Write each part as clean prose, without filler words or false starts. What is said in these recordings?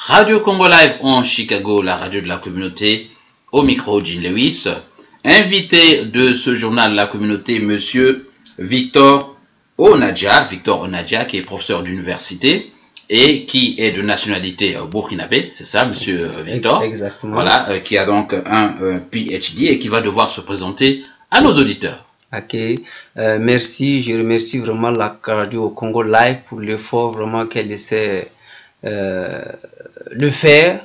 Radio Congo Live en Chicago, la radio de la communauté, au micro Jean Lewis. Invité de ce journal de la communauté, monsieur Victor Onadia, qui est professeur d'université et qui est de nationalité burkinabé, c'est ça, monsieur Victor? Exactement. Voilà, qui a donc un PhD et qui va devoir se présenter à nos auditeurs. Ok, merci, je remercie vraiment la radio Congo Live pour l'effort vraiment qu'elle essaie de faire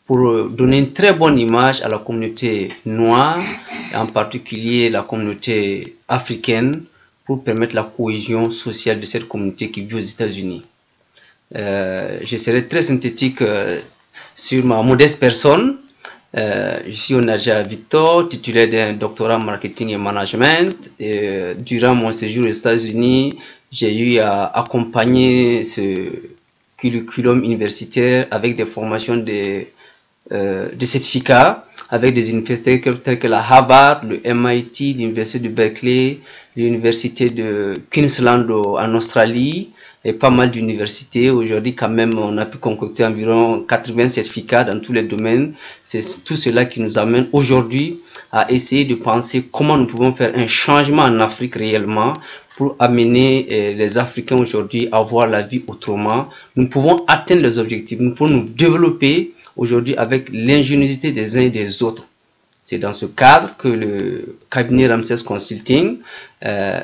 pour donner une très bonne image à la communauté noire, et en particulier la communauté africaine, pour permettre la cohésion sociale de cette communauté qui vit aux États-Unis. Je serai très synthétique sur ma modeste personne. Je suis Onadia Victor, titulaire d'un doctorat en marketing et management. Durant mon séjour aux États-Unis, j'ai eu à accompagner ce curriculum universitaire avec des formations de certificats avec des universités telles que la Harvard, le MIT, l'université de Berkeley, l'université de Queensland en Australie et pas mal d'universités. Aujourd'hui, quand même, on a pu concocter environ 80 certificats dans tous les domaines. C'est tout cela qui nous amène aujourd'hui à essayer de penser comment nous pouvons faire un changement en Afrique réellement pour amener les Africains aujourd'hui à voir la vie autrement. Nous pouvons atteindre les objectifs, nous pouvons nous développer aujourd'hui avec l'ingéniosité des uns et des autres. C'est dans ce cadre que le cabinet Ramses Consulting,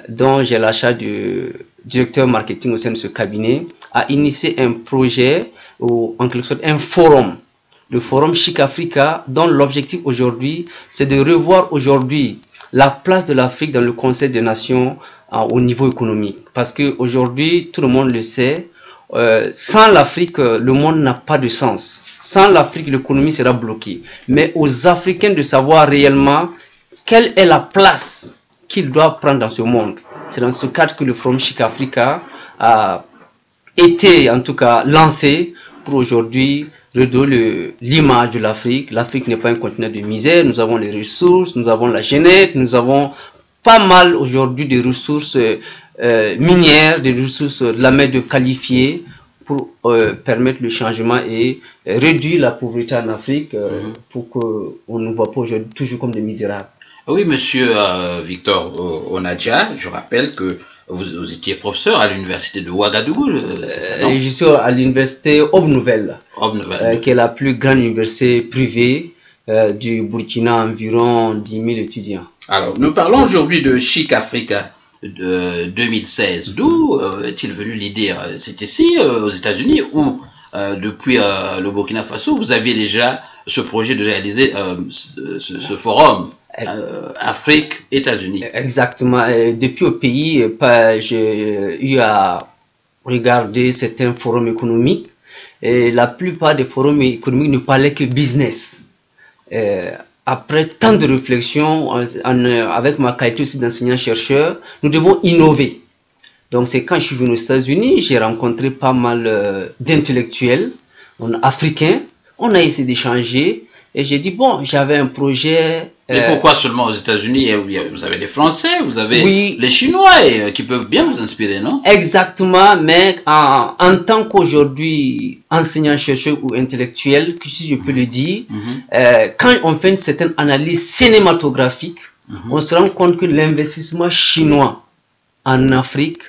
dont j'ai l'achat de directeur marketing au sein de ce cabinet, a initié un projet, ou en quelque sorte un forum, le forum Chic Africa, dont l'objectif aujourd'hui, c'est de revoir aujourd'hui la place de l'Afrique dans le Conseil des Nations au niveau économique. Parce qu'aujourd'hui, tout le monde le sait, sans l'Afrique, le monde n'a pas de sens. Sans l'Afrique, l'économie sera bloquée. Mais aux Africains de savoir réellement quelle est la place qu'ils doivent prendre dans ce monde. C'est dans ce cadre que le Forum Chic Africa a été en tout cas lancé pour aujourd'hui redonner l'image de l'Afrique. L'Afrique n'est pas un continent de misère. Nous avons les ressources, nous avons la jeunesse, nous avons pas mal aujourd'hui de ressources minières, des ressources de la main de qualifiée pour permettre le changement et réduire la pauvreté en Afrique pour qu'on ne voit pas aujourd'hui toujours comme des misérables. Oui, monsieur Victor Onadia, je rappelle que vous étiez professeur à l'université de Ouagadougou, c'est ça, non? Je suis à l'université Aube Nouvelle, qui est la plus grande université privée du Burkina, environ 10 000 étudiants. Alors, nous parlons aujourd'hui de Chic Africa de 2016. D'où est-il venu l'idée? C'est ici, aux États-Unis, ou depuis le Burkina Faso, vous aviez déjà ce projet de réaliser ce forum Afrique-États-Unis? Exactement. Depuis au pays, j'ai eu à regarder certains forums économiques. Et la plupart des forums économiques ne parlaient que business. Après tant de réflexions, avec ma qualité aussi d'enseignant-chercheur, nous devons innover. Donc c'est quand je suis venu aux États-Unis, j'ai rencontré pas mal d'intellectuels africains. On a essayé d'échanger et j'ai dit, bon, j'avais un projet... Et pourquoi seulement aux États-Unis? Vous avez des Français, vous avez les Chinois qui peuvent bien vous inspirer, non? Exactement, mais en tant qu'aujourd'hui enseignant-chercheur ou intellectuel, si je peux le dire, quand on fait une certaine analyse cinématographique, on se rend compte que l'investissement chinois en Afrique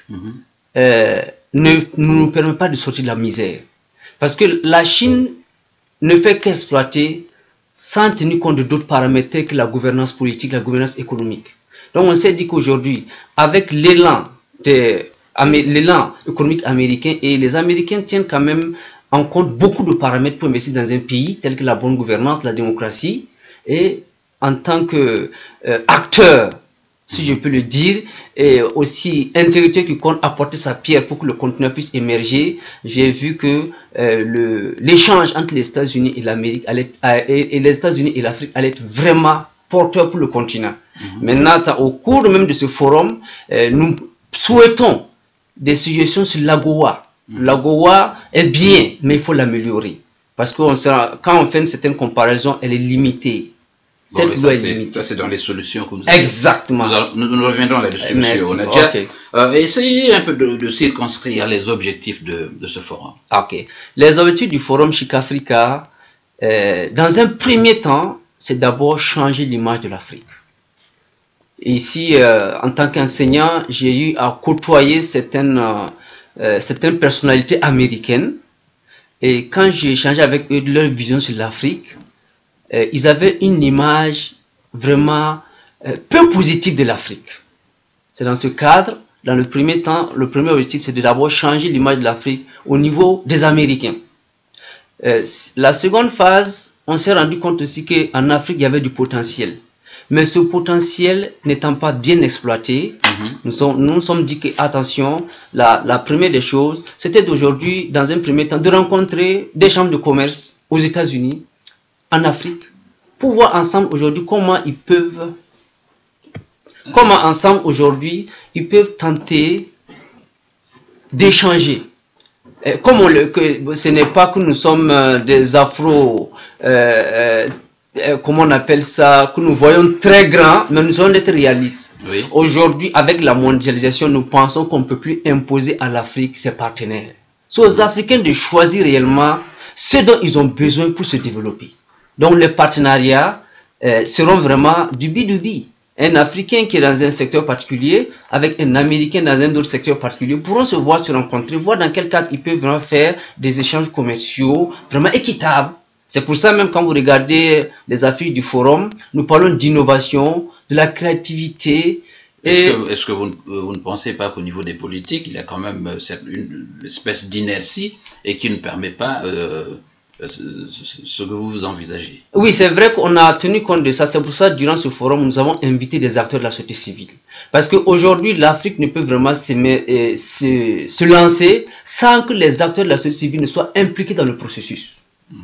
ne nous permet pas de sortir de la misère. Parce que la Chine ne fait qu'exploiter sans tenir compte de d'autres paramètres que la gouvernance politique, la gouvernance économique. Donc on s'est dit qu'aujourd'hui, avec l'élan économique américain, et les Américains tiennent quand même en compte beaucoup de paramètres pour investir dans un pays, tels que la bonne gouvernance, la démocratie, et en tant qu'acteur, si je peux le dire, et aussi intellectuel qui compte apporter sa pierre pour que le continent puisse émerger, j'ai vu que l'échange entre les États-Unis et l'Amérique et les États-Unis et l'Afrique allait être vraiment porteur pour le continent. Maintenant, au cours même de ce forum, nous souhaitons des suggestions sur l'AGOA. L'AGOA est bien, mais il faut l'améliorer. Parce que quand on fait une certaine comparaison, elle est limitée. Cette loi est limitée. Ça, c'est dans les solutions que vous avez. Exactement. Nous reviendrons là-dessus, monsieur Onadia. Okay. Essayez un peu de circonscrire les objectifs de ce forum. Ok. Les objectifs du forum Chic Africa, dans un premier temps, c'est d'abord changer l'image de l'Afrique. Ici, en tant qu'enseignant, j'ai eu à côtoyer certaines personnalités américaines. Et quand j'ai échangé avec eux de leur vision sur l'Afrique, ils avaient une image vraiment peu positive de l'Afrique. C'est dans ce cadre, dans le premier temps, le premier objectif, c'est de d'abord changer l'image de l'Afrique au niveau des Américains. La seconde phase, on s'est rendu compte aussi qu'en Afrique, il y avait du potentiel. Mais ce potentiel n'étant pas bien exploité, nous nous sommes dit que, attention, la première des choses, c'était d'aujourd'hui, dans un premier temps, de rencontrer des chambres de commerce aux États-Unis, en Afrique, pour voir ensemble aujourd'hui comment ensemble aujourd'hui, ils peuvent tenter d'échanger. Comme ce n'est pas que nous sommes des afro, comment on appelle ça, que nous voyons très grand, mais nous sommes d'être réalistes. Oui. Aujourd'hui, avec la mondialisation, nous pensons qu'on ne peut plus imposer à l'Afrique ses partenaires. C'est aux Africains de choisir réellement ce dont ils ont besoin pour se développer. Donc les partenariats seront vraiment du bi-du-bi. Un Africain qui est dans un secteur particulier avec un Américain dans un autre secteur particulier pourront se voir, se rencontrer, voir dans quel cadre ils peuvent vraiment faire des échanges commerciaux vraiment équitables. C'est pour ça même quand vous regardez les affiches du forum, nous parlons d'innovation, de la créativité. Est-ce que vous ne pensez pas qu'au niveau des politiques, il y a quand même une espèce d'inertie et qui ne permet pas ce que vous envisagez? Oui, c'est vrai qu'on a tenu compte de ça. C'est pour ça, durant ce forum, nous avons invité des acteurs de la société civile. Parce qu'aujourd'hui, l'Afrique ne peut vraiment se lancer sans que les acteurs de la société civile ne soient impliqués dans le processus.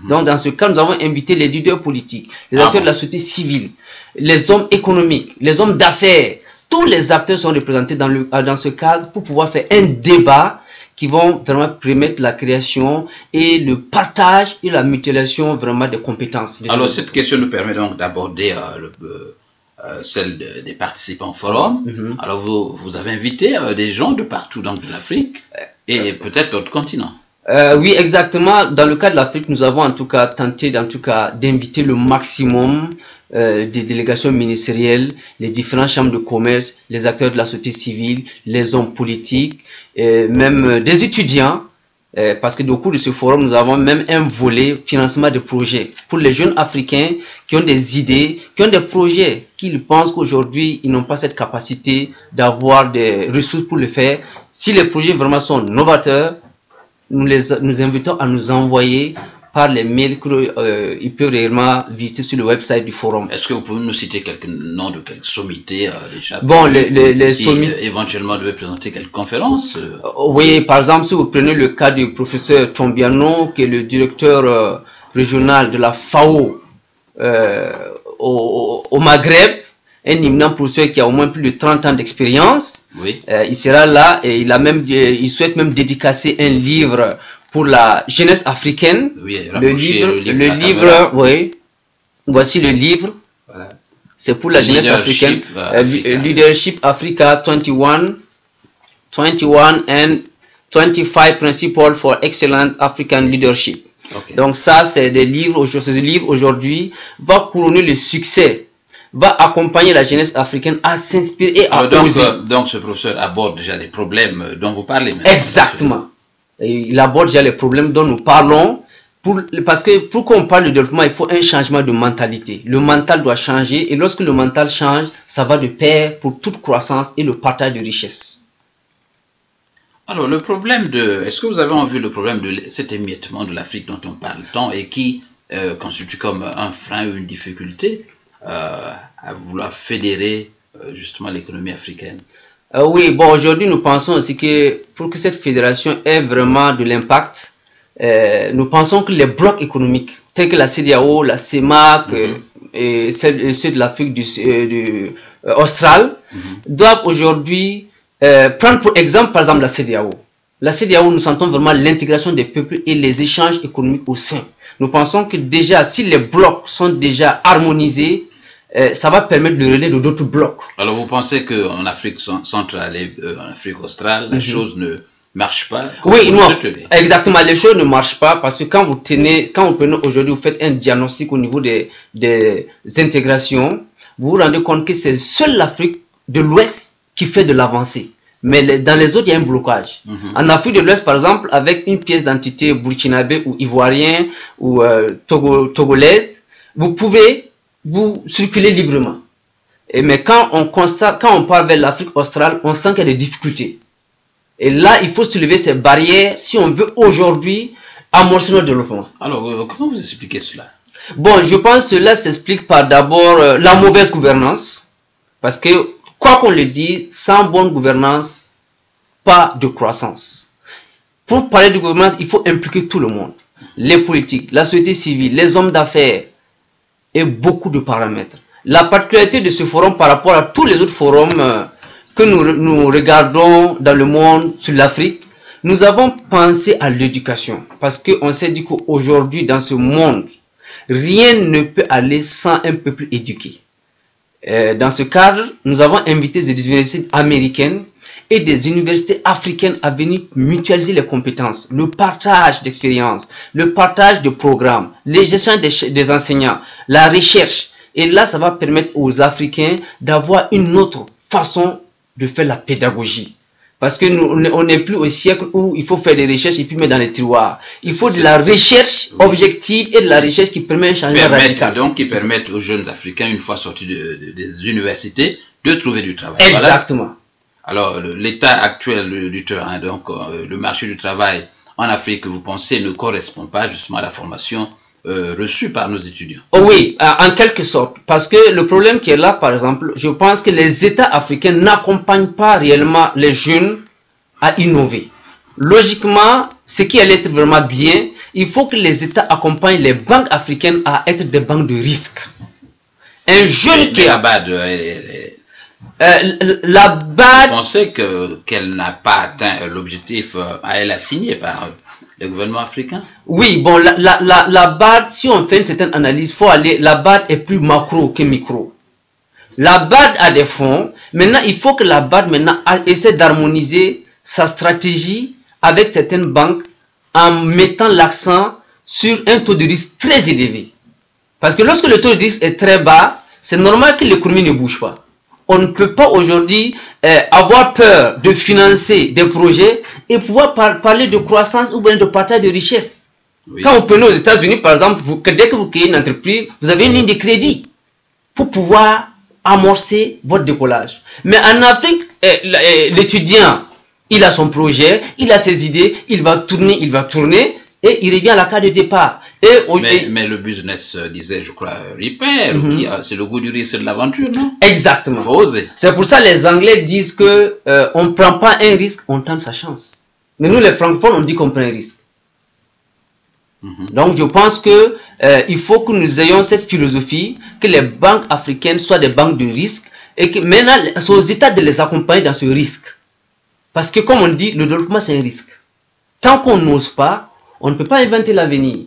Donc, dans ce cas, nous avons invité les leaders politiques, les acteurs de la société civile, les hommes économiques, les hommes d'affaires. Tous les acteurs sont représentés dans ce cadre pour pouvoir faire un débat qui vont vraiment permettre la création et le partage et la mutualisation vraiment des compétences. Alors, cette question nous permet donc d'aborder celle des participants au forum. Alors, vous avez invité des gens de partout donc de l'Afrique et peut-être d'autres continents. Oui, exactement. Dans le cas de l'Afrique, nous avons en tout cas tenté d'inviter le maximum des délégations ministérielles, les différentes chambres de commerce, les acteurs de la société civile, les hommes politiques, même des étudiants, parce que au cours de ce forum, nous avons même un volet financement de projets pour les jeunes Africains qui ont des idées, qui ont des projets, qui pensent qu'aujourd'hui, ils n'ont pas cette capacité d'avoir des ressources pour le faire. Si les projets vraiment sont novateurs, nous invitons à nous envoyer par les mails qu'ils peuvent réellement visiter sur le website du forum. Est-ce que vous pouvez nous citer quelques noms de quelques sommités déjà bon, les sommités éventuellement devaient présenter quelques conférences Oui, par exemple, si vous prenez le cas du professeur Tombiano, qui est le directeur régional de la FAO au Maghreb, un éminent professeur qui a au moins plus de 30 ans d'expérience. Oui. Il sera là et il souhaite même dédicacer un livre pour la jeunesse africaine. Oui, le livre, oui. Voici le livre. Voilà. C'est pour la jeunesse africaine. Leadership Africa 21 and 25 Principles for Excellent African Leadership. Okay. Donc ça, c'est des livres. Ce livre aujourd'hui va couronner le succès, va accompagner la jeunesse africaine à s'inspirer et à oser. Donc ce professeur aborde déjà les problèmes dont vous parlez maintenant. Exactement. Et il aborde déjà les problèmes dont nous parlons. Parce que pour qu'on parle de développement, il faut un changement de mentalité. Le mental doit changer et lorsque le mental change, ça va de pair pour toute croissance et le partage de richesses. Alors le problème est-ce que vous avez vu le problème de cet émiettement de l'Afrique dont on parle tant et qui constitue comme un frein ou une difficulté à vouloir fédérer justement l'économie africaine? Oui, bon, aujourd'hui nous pensons aussi que pour que cette fédération ait vraiment de l'impact, nous pensons que les blocs économiques tels que la CEDEAO, la CEMAC et ceux de l'Afrique australe doivent aujourd'hui prendre pour exemple par exemple la CEDEAO. La CEDEAO, nous sentons vraiment l'intégration des peuples et les échanges économiques au sein. Nous pensons que déjà si les blocs sont déjà harmonisés, ça va permettre le relais de d'autres blocs. Alors vous pensez qu'en Afrique centrale et en Afrique australe, la chose ne marche pas? Oui, non, exactement, les choses ne marchent pas parce que quand vous prenez aujourd'hui, vous faites un diagnostic au niveau des intégrations, vous vous rendez compte que c'est seule l'Afrique de l'Ouest qui fait de l'avancée. Mais dans les autres, il y a un blocage. En Afrique de l'Ouest, par exemple, avec une pièce d'identité burkinabé ou ivoirien ou togolaise, vous pouvez vous circuler librement. Mais quand on part vers l'Afrique australe, on sent qu'il y a des difficultés. Et là, il faut soulever ces barrières si on veut aujourd'hui amorcer notre développement. Alors, comment vous expliquez cela? Bon, je pense que cela s'explique par d'abord la mauvaise gouvernance. Parce que, quoi qu'on le dise, sans bonne gouvernance, pas de croissance. Pour parler de gouvernance, il faut impliquer tout le monde. Les politiques, la société civile, les hommes d'affaires et beaucoup de paramètres. La particularité de ce forum par rapport à tous les autres forums que nous regardons dans le monde, sur l'Afrique, nous avons pensé à l'éducation. Parce qu'on s'est dit qu'aujourd'hui, dans ce monde, rien ne peut aller sans un peuple éduqué. Dans ce cadre, nous avons invité des universités américaines et des universités africaines à venir mutualiser les compétences, le partage d'expériences, le partage de programmes, les gestions des enseignants, la recherche. Et là, ça va permettre aux Africains d'avoir une autre façon de faire la pédagogie. Parce que on n'est plus au siècle où il faut faire des recherches et puis mettre dans les tiroirs. Il faut de la recherche objective et de la recherche qui permet un changement radical. Donc, qui permettent aux jeunes Africains, une fois sortis des universités, de trouver du travail. Exactement. Voilà. Alors, l'état actuel du terrain, donc le marché du travail en Afrique, vous pensez, ne correspond pas justement à la formation reçue par nos étudiants? Oh oui, en quelque sorte. Parce que le problème qui est là, par exemple, je pense que les États africains n'accompagnent pas réellement les jeunes à innover. Logiquement, ce qui allait être vraiment bien, il faut que les États accompagnent les banques africaines à être des banques de risque. Un jeune qui la BAD, la BAD... Vous pensez qu'elle n'a pas atteint l'objectif à elle assigné par le gouvernement africain? Oui, bon, la BAD, si on fait une certaine analyse, la BAD est plus macro que micro. La BAD a des fonds. Maintenant, il faut que la BAD essaie d'harmoniser sa stratégie avec certaines banques en mettant l'accent sur un taux de risque très élevé. Parce que lorsque le taux de risque est très bas, c'est normal que l'économie ne bouge pas. On ne peut pas aujourd'hui avoir peur de financer des projets et pouvoir parler de croissance ou bien de partage de richesse. Oui. Quand vous prenez aux États-Unis, par exemple, dès que vous créez une entreprise, vous avez une ligne de crédit pour pouvoir amorcer votre décollage. Mais en Afrique, l'étudiant, il a son projet, il a ses idées, il va tourner et il revient à la case de départ. Mais le business disait, je crois, Ripper, c'est le goût du risque et de l'aventure, non? Exactement. Il faut oser. C'est pour ça que les Anglais disent que on ne prend pas un risque, on tente sa chance. Mais nous, les francophones, on dit qu'on prend un risque. Donc, je pense que il faut que nous ayons cette philosophie, que les banques africaines soient des banques de risque et que maintenant, c'est aux États de les accompagner dans ce risque. Parce que, comme on dit, le développement, c'est un risque. Tant qu'on n'ose pas, on ne peut pas inventer l'avenir.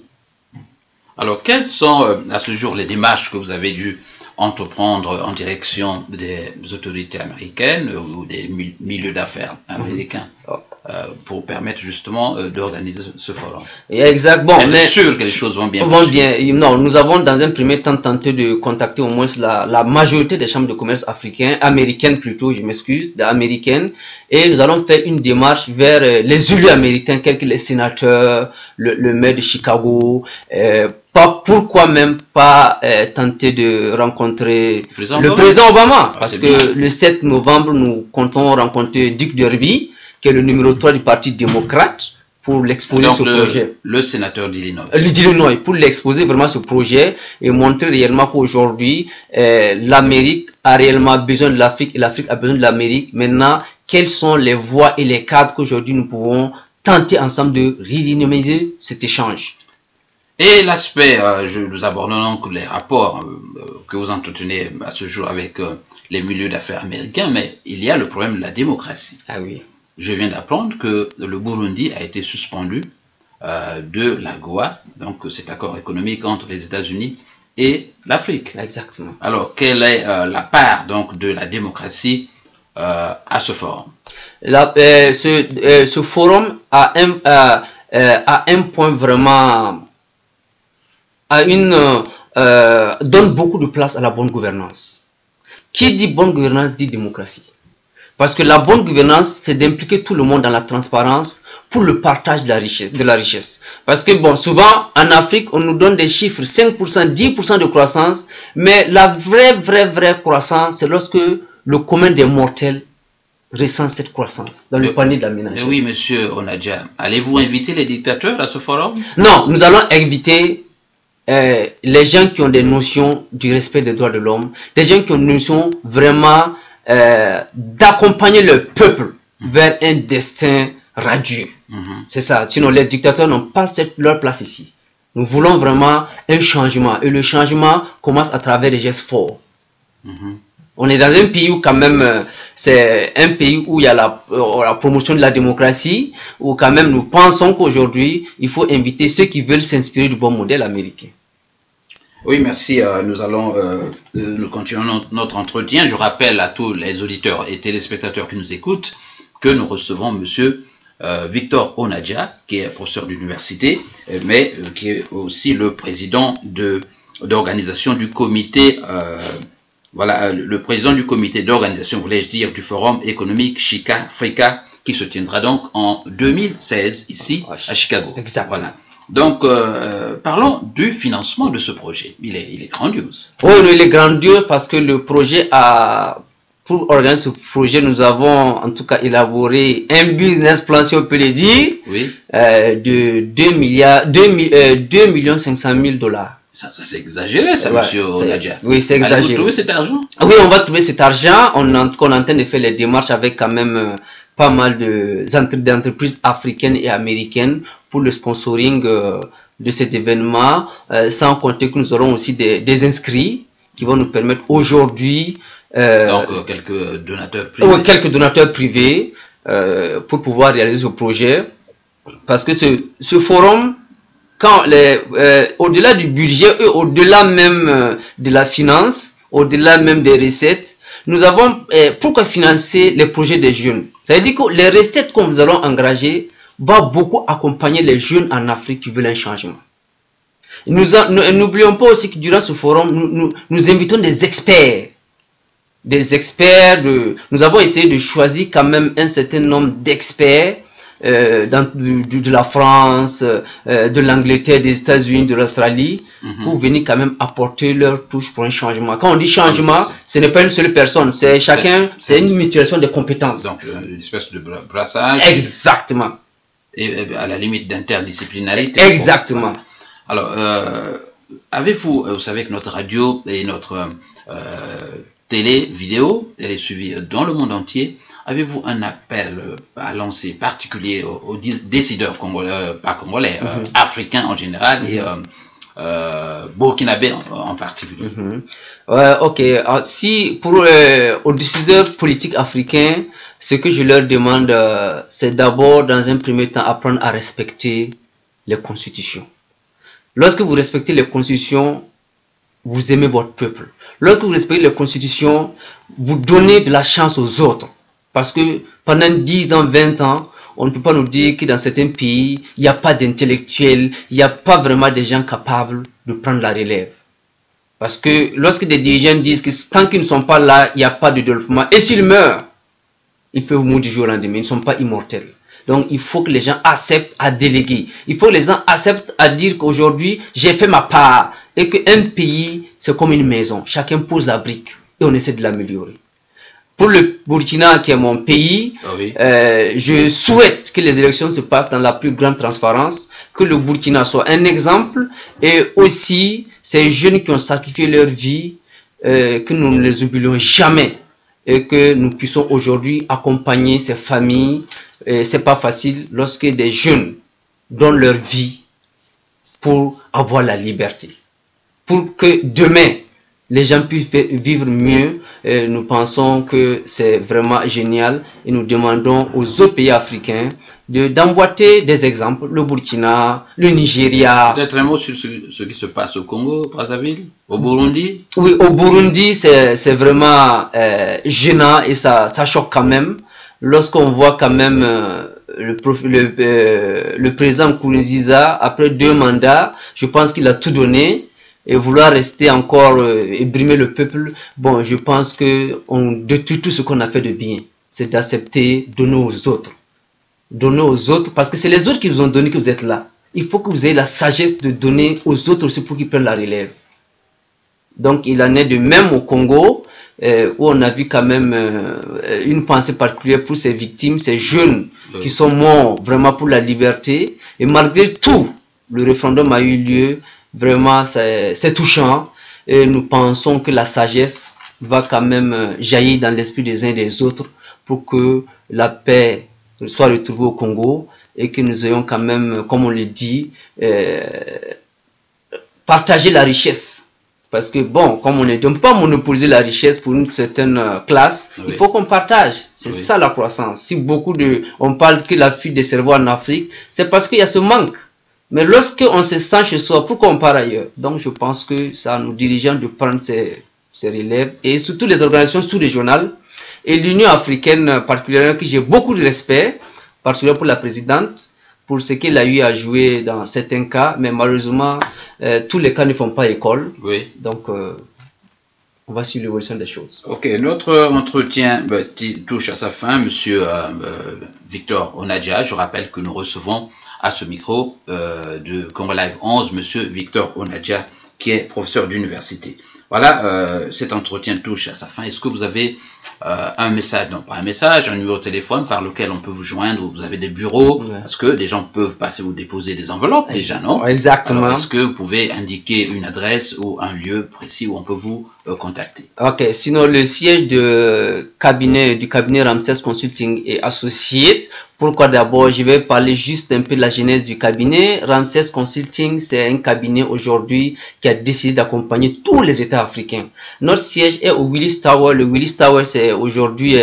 Alors, quelles sont à ce jour les démarches que vous avez dû entreprendre en direction des autorités américaines ou des milieux d'affaires américains pour permettre justement d'organiser ce forum? Exactement. Mais sûr que les choses vont bien. Non, nous avons dans un premier temps tenté de contacter au moins la majorité des chambres de commerce américaines plutôt, je m'excuse, américaines, et nous allons faire une démarche vers les élus américains, tels que les sénateurs, le maire de Chicago. Pourquoi même pas tenter de rencontrer le président Obama? Parce que le 7 novembre, nous comptons rencontrer Dick Derby, qui est le numéro 3 du Parti démocrate, pour l'exposer ce projet. Le sénateur d'Illinois. L'Illinois, pour l'exposer vraiment ce projet et montrer réellement qu'aujourd'hui, l'Amérique a réellement besoin de l'Afrique et l'Afrique a besoin de l'Amérique. Maintenant, quelles sont les voies et les cadres qu'aujourd'hui nous pouvons tenter ensemble de redynamiser cet échange? Et l'aspect, nous abordons donc les rapports que vous entretenez à ce jour avec les milieux d'affaires américains, mais il y a le problème de la démocratie. Ah oui. Je viens d'apprendre que le Burundi a été suspendu de l'AGOA, donc cet accord économique entre les États-Unis et l'Afrique. Exactement. Alors, quelle est la part donc de la démocratie à ce forum? Ce forum a un point vraiment, donne beaucoup de place à la bonne gouvernance. Qui dit bonne gouvernance dit démocratie. Parce que la bonne gouvernance, c'est d'impliquer tout le monde dans la transparence pour le partage de la richesse. Parce que bon, souvent, en Afrique, on nous donne des chiffres, 5%, 10% de croissance, mais la vraie croissance, c'est lorsque le commun des mortels ressent cette croissance dans le panier de la ménagère. Oui, monsieur Onadja, allez-vous inviter les dictateurs à ce forum? Non, nous allons inviter les gens qui ont des notions du respect des droits de l'homme, des gens qui ont une notion vraiment d'accompagner le peuple vers un destin radieux. C'est ça. Sinon, les dictateurs n'ont pas leur place ici. Nous voulons vraiment un changement. Et le changement commence à travers des gestes forts. On est dans un pays où quand même, c'est un pays où il y a la promotion de la démocratie, où quand même nous pensons qu'aujourd'hui, il faut inviter ceux qui veulent s'inspirer du bon modèle américain. Oui, merci. Nous continuons notre entretien. Je rappelle à tous les auditeurs et téléspectateurs qui nous écoutent que nous recevons monsieur Victor Onadja, qui est professeur d'université, mais qui est aussi le président d'organisation du comité, le président du comité d'organisation, voulais-je dire, du Forum économique Chica-Africa, qui se tiendra donc en 2016 ici à Chicago. Exactement. Voilà. Donc, parlons du financement de ce projet. Il est grandiose. Oui, il est grandiose parce que le projet pour organiser ce projet, nous avons en tout cas élaboré un business plan, si on peut le dire, oui. De 2 millions 500 000 dollars. Ça c'est exagéré, ça, monsieur Onadja. Oui, c'est exagéré. Allez-vous trouver cet argent? Oui, on va trouver cet argent. On est en train de faire les démarches avec quand même pas mal d'entreprises africaines et américaines pour le sponsoring de cet événement, sans compter que nous aurons aussi des inscrits qui vont nous permettre aujourd'hui... donc, quelques donateurs privés. Oui, quelques donateurs privés pour pouvoir réaliser ce projet. Parce que ce forum, au-delà du budget et au-delà même de la finance, au-delà même des recettes, nous avons pourquoi financer les projets des jeunes. C'est-à-dire que les recettes que nous allons engager va beaucoup accompagner les jeunes en Afrique qui veulent un changement. N'oublions pas aussi que durant ce forum, nous invitons des experts. Nous avons essayé de choisir quand même un certain nombre d'experts de la France, de l'Angleterre, des États-Unis, de l'Australie, pour venir quand même apporter leur touche pour un changement. Quand on dit changement, ce n'est pas une seule personne, c'est une mutualisation de compétences. Donc, une espèce de brassage. Exactement. Et à la limite d'interdisciplinarité. Exactement. Alors, avez-vous, vous savez que notre radio et notre télé, vidéo, elle est suivie dans le monde entier. Avez-vous un appel à lancer particulier aux décideurs congolais, pas congolais, africains en général et burkinabés en particulier? Ok. Si aux décideurs politiques africains, ce que je leur demande, c'est d'abord, dans un premier temps, apprendre à respecter les constitutions. Lorsque vous respectez les constitutions, vous aimez votre peuple. Lorsque vous respectez les constitutions, vous donnez de la chance aux autres. Parce que pendant 10 ans, 20 ans, on ne peut pas nous dire que dans certains pays, il n'y a pas d'intellectuels, il n'y a pas vraiment des gens capables de prendre la relève. Parce que lorsque des dirigeants disent que tant qu'ils ne sont pas là, il n'y a pas de développement. Et s'ils meurent, ils peuvent mourir du jour au lendemain, ils ne sont pas immortels. Donc il faut que les gens acceptent à déléguer. Il faut que les gens acceptent à dire qu'aujourd'hui, j'ai fait ma part. Et qu'un pays, c'est comme une maison. Chacun pose la brique et on essaie de l'améliorer. Pour le Burkina, qui est mon pays, je souhaite que les élections se passent dans la plus grande transparence, que le Burkina soit un exemple, et aussi ces jeunes qui ont sacrifié leur vie, que nous ne les oublions jamais, et que nous puissions aujourd'hui accompagner ces familles. C'est pas facile lorsque des jeunes donnent leur vie pour avoir la liberté. Pour que demain, les gens puissent vivre mieux. Nous pensons que c'est vraiment génial et nous demandons aux autres pays africains d'emboîter des exemples, le Burkina, le Nigeria. Peut-être un mot sur ce qui se passe au Congo, Brazzaville, au Burundi. Oui, au Burundi, c'est vraiment gênant et ça choque quand même. Lorsqu'on voit quand même le président Nkurunziza, après 2 mandats, je pense qu'il a tout donné. Et vouloir rester encore et brimer le peuple, bon, je pense qu'on détruit tout ce qu'on a fait de bien. C'est d'accepter, donner aux autres. Donner aux autres, parce que c'est les autres qui vous ont donné que vous êtes là. Il faut que vous ayez la sagesse de donner aux autres aussi pour qu'ils prennent la relève. Donc, il en est de même au Congo, où on a vu quand même une pensée particulière pour ces victimes, ces jeunes qui sont morts vraiment pour la liberté. Et malgré tout, le référendum a eu lieu. Vraiment, c'est touchant et nous pensons que la sagesse va quand même jaillir dans l'esprit des uns et des autres pour que la paix soit retrouvée au Congo et que nous ayons quand même, comme on le dit, partager la richesse. Parce que bon, comme on ne peut pas monopoliser la richesse pour une certaine classe, il faut qu'on partage. C'est ça la croissance. Si on parle que la fuite des cerveaux en Afrique, c'est parce qu'il y a ce manque. Mais lorsqu'on se sent chez soi, pourquoi on part ailleurs? Donc je pense que c'est à nos dirigeants de prendre ces relèves et surtout les organisations sous-régionales et l'Union africaine particulièrement, que j'ai beaucoup de respect, particulièrement pour la présidente, pour ce qu'elle a eu à jouer dans certains cas, mais malheureusement, tous les cas ne font pas école. Oui. Donc, on va suivre l'évolution des choses. Ok, notre entretien touche à sa fin, Monsieur Victor Onadia. Je rappelle que nous recevons à ce micro de Congo Live 11, Monsieur Victor Onadia, qui est professeur d'université. Voilà, cet entretien touche à sa fin. Est-ce que vous avez un message, non pas un message, un numéro de téléphone par lequel on peut vous joindre, ou vous avez des bureaux, parce que des gens peuvent passer ou déposer des enveloppes déjà, non? Exactement. Est-ce que vous pouvez indiquer une adresse ou un lieu précis où on peut vous contacter? Ok, sinon le siège du cabinet Ramses Consulting et Associés. Pourquoi d'abord, je vais parler juste un peu de la genèse du cabinet. Ramses Consulting, c'est un cabinet aujourd'hui qui a décidé d'accompagner tous les États africains. Notre siège est au Willis Tower. Le Willis Tower, c'est aujourd'hui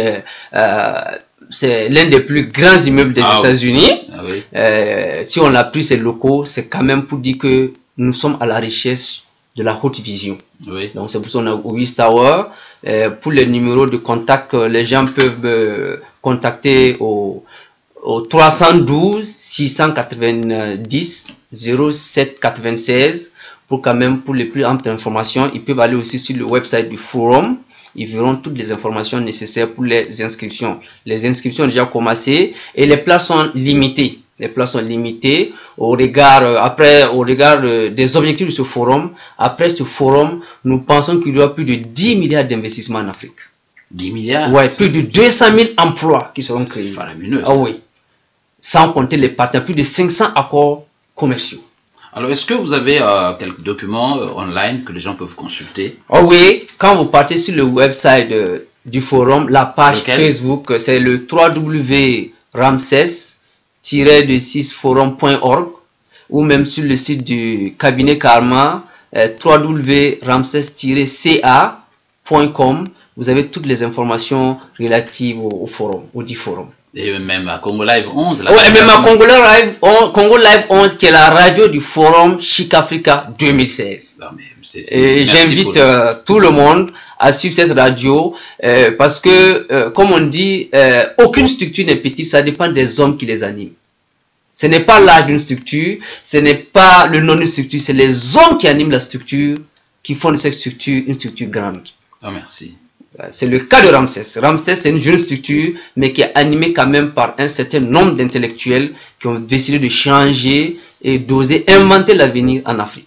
c'est l'un des plus grands immeubles des États-Unis. Si on l'a pris ces locaux, c'est quand même pour dire que nous sommes à la recherche de la haute vision. Donc c'est pour ça qu'on a au Willis Tower. Pour les numéros de contact, les gens peuvent contacter au 312 690 07 96 pour quand même pour les plus amples informations. Ils peuvent aller aussi sur le website du forum. Ils verront toutes les informations nécessaires pour les inscriptions. Les inscriptions ont déjà commencé et les places sont limitées. Les places sont limitées au regard des objectifs de ce forum. Après ce forum, nous pensons qu'il y aura plus de 10 milliards d'investissements en Afrique. 10 milliards? Ouais, plus de 200 000 emplois qui seront créés. Faramineux. Ah oui. Sans compter les partenaires, plus de 500 accords commerciaux. Alors, est-ce que vous avez quelques documents online que les gens peuvent consulter? Oh oui, quand vous partez sur le website du forum, la page Facebook, c'est le www.ramses-forum.org ou même sur le site du cabinet Karma, www.ramses-ca.com. Vous avez toutes les informations relatives au forum, au dit forum. Et même à Congo Live 11. Oui, même à Congo Live 11, qui est la radio du forum Chic Africa 2016. Non, et j'invite tout le monde à suivre cette radio parce que, comme on dit, aucune structure n'est petite, ça dépend des hommes qui les animent. Ce n'est pas l'âge d'une structure, ce n'est pas le nom d'une structure, c'est les hommes qui animent la structure, qui font de cette structure une structure grande. Oh, merci. C'est le cas de Ramses. Ramses, c'est une jeune structure, mais qui est animée quand même par un certain nombre d'intellectuels qui ont décidé de changer et d'oser inventer l'avenir en Afrique.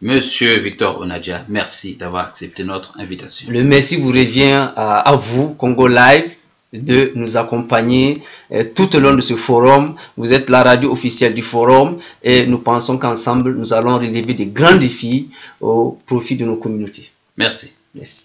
Monsieur Victor Onadia, merci d'avoir accepté notre invitation. Le merci vous revient à vous, Congo Live, de nous accompagner tout au long de ce forum. Vous êtes la radio officielle du forum et nous pensons qu'ensemble, nous allons relever de grands défis au profit de nos communautés. Merci. Merci.